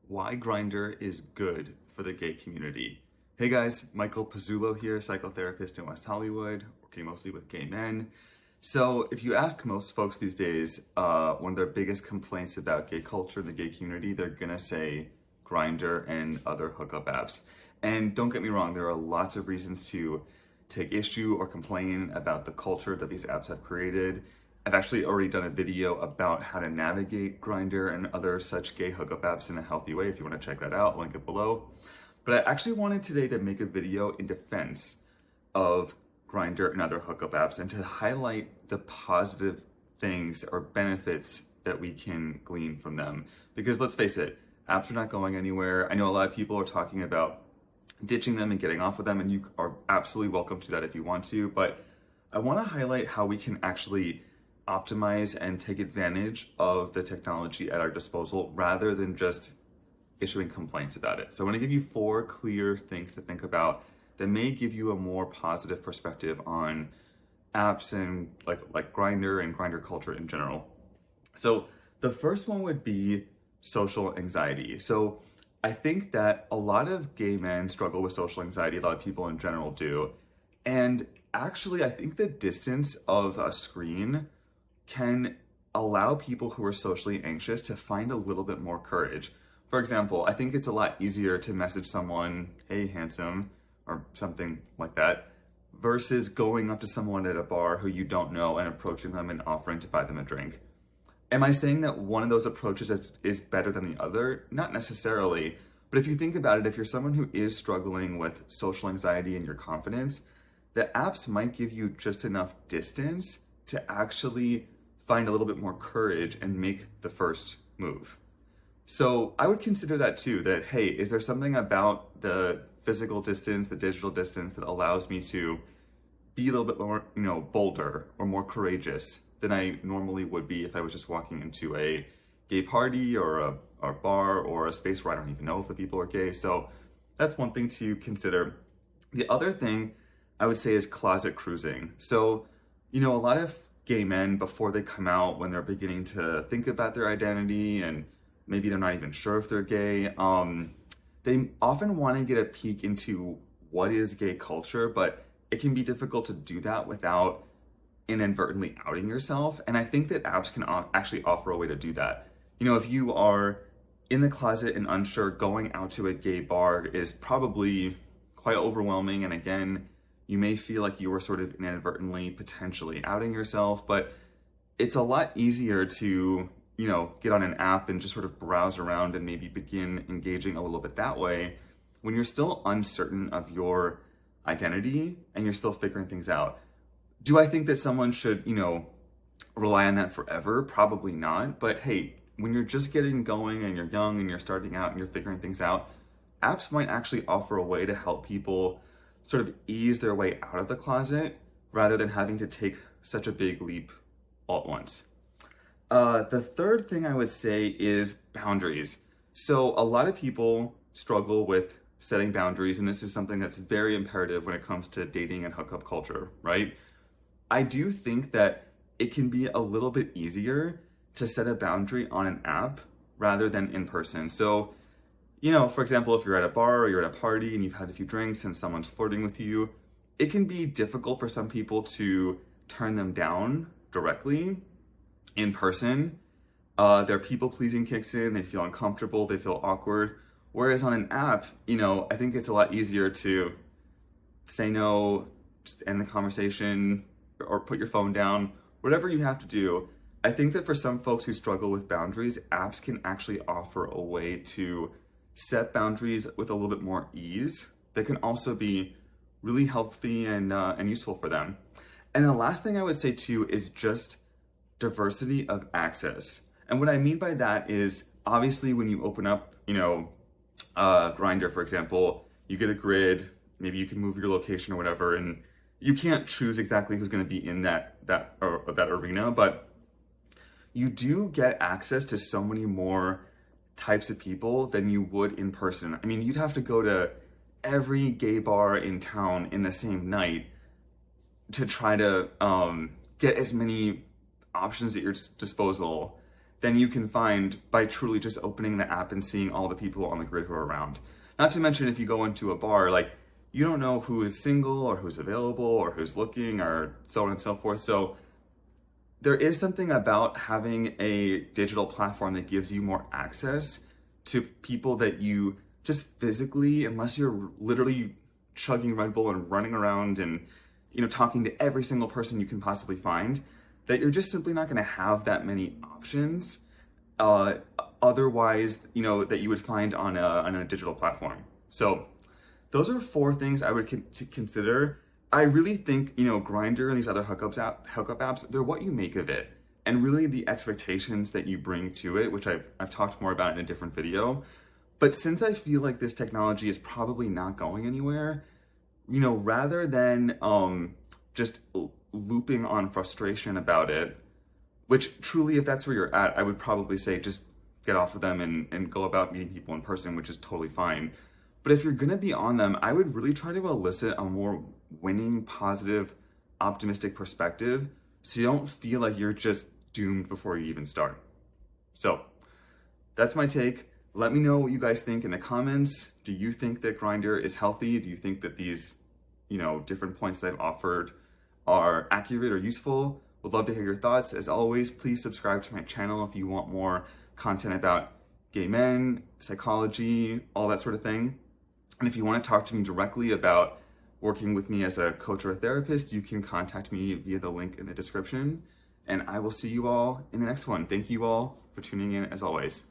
Why Grindr is good for the gay community. Hey guys, Michael Pizzullo here, psychotherapist in West Hollywood, working mostly with gay men. So if you ask most folks these days, one of their biggest complaints about gay culture in the gay community, they're gonna say Grindr and other hookup apps. And don't get me wrong, there are lots of reasons to take issue or complain about the culture that these apps have created. I've actually already done a video about how to navigate Grindr and other such gay hookup apps in a healthy way. If you want to check that out, link it below. But I actually wanted today to make a video in defense of Grindr and other hookup apps and to highlight the positive things or benefits that we can glean from them. Because let's face it, apps are not going anywhere. I know a lot of people are talking about ditching them and getting off of them, and you are absolutely welcome to that if you want to. But I want to highlight how we can actually optimize and take advantage of the technology at our disposal rather than just issuing complaints about it. So I want to give you 4 clear things to think about that may give you a more positive perspective on apps and like Grindr and Grindr culture in general. So the first one would be social anxiety. So I think that a lot of gay men struggle with social anxiety. A lot of people in general do. And actually, I think the distance of a screen can allow people who are socially anxious to find a little bit more courage. For example, I think it's a lot easier to message someone, "Hey, handsome," or something like that, versus going up to someone at a bar who you don't know and approaching them and offering to buy them a drink. Am I saying that one of those approaches is better than the other? Not necessarily, but if you think about it, if you're someone who is struggling with social anxiety and your confidence, the apps might give you just enough distance to actually find a little bit more courage and make the first move. So I would consider that too, that, hey, is there something about the physical distance, the digital distance that allows me to be a little bit more, bolder or more courageous than I normally would be if I was just walking into a gay party or a bar or a space where I don't even know if the people are gay. So that's one thing to consider. The other thing I would say is closet cruising. So, a lot of gay men, before they come out, when they're beginning to think about their identity and maybe they're not even sure if they're gay, they often want to get a peek into what is gay culture, but it can be difficult to do that without inadvertently outing yourself. And I think that apps can actually offer a way to do that. If you are in the closet and unsure, going out to a gay bar is probably quite overwhelming. And again, you may feel like you were sort of inadvertently potentially outing yourself, but it's a lot easier to, get on an app and just sort of browse around and maybe begin engaging a little bit that way when you're still uncertain of your identity and you're still figuring things out. Do I think that someone should, rely on that forever? Probably not. But hey, when you're just getting going and you're young and you're starting out and you're figuring things out, apps might actually offer a way to help people sort of ease their way out of the closet rather than having to take such a big leap all at once. The third thing I would say is boundaries. So a lot of people struggle with setting boundaries, and this is something that's very imperative when it comes to dating and hookup culture, right? I do think that it can be a little bit easier to set a boundary on an app rather than in person. So, for example, if you're at a bar or you're at a party and you've had a few drinks and someone's flirting with you, it can be difficult for some people to turn them down directly in person. Their people-pleasing kicks in, they feel uncomfortable, they feel awkward. Whereas on an app, I think it's a lot easier to say no, just end the conversation, or put your phone down, whatever you have to do. I think that for some folks who struggle with boundaries, apps can actually offer a way to set boundaries with a little bit more ease that can also be really healthy and useful for them. And the last thing I would say too is just diversity of access. And what I mean by that is, obviously when you open up, Grindr, for example, you get a grid, maybe you can move your location or whatever, and you can't choose exactly who's going to be in that arena, but you do get access to so many more types of people than you would in person. I mean, you'd have to go to every gay bar in town in the same night to try to get as many options at your disposal than you can find by truly just opening the app and seeing all the people on the grid who are around. Not to mention, if you go into a bar, like, you don't know who is single or who's available or who's looking or so on and so forth. So there is something about having a digital platform that gives you more access to people that you just physically, unless you're literally chugging Red Bull and running around and, talking to every single person you can possibly find, that you're just simply not going to have that many options otherwise, that you would find on a digital platform. So those are 4 things I would consider. I really think, Grindr and these other hookup apps, they're what you make of it. And really the expectations that you bring to it, which I've talked more about in a different video. But since I feel like this technology is probably not going anywhere, rather than just looping on frustration about it, which truly, if that's where you're at, I would probably say just get off of them and go about meeting people in person, which is totally fine. But if you're gonna be on them, I would really try to elicit a more winning, positive, optimistic perspective so you don't feel like you're just doomed before you even start. So that's my take. Let me know what you guys think in the comments. Do you think that Grindr is healthy? Do you think that these, different points that I've offered are accurate or useful? Would love to hear your thoughts. As always, please subscribe to my channel if you want more content about gay men, psychology, all that sort of thing. And if you want to talk to me directly about working with me as a coach or a therapist, you can contact me via the link in the description. And I will see you all in the next one. Thank you all for tuning in as always.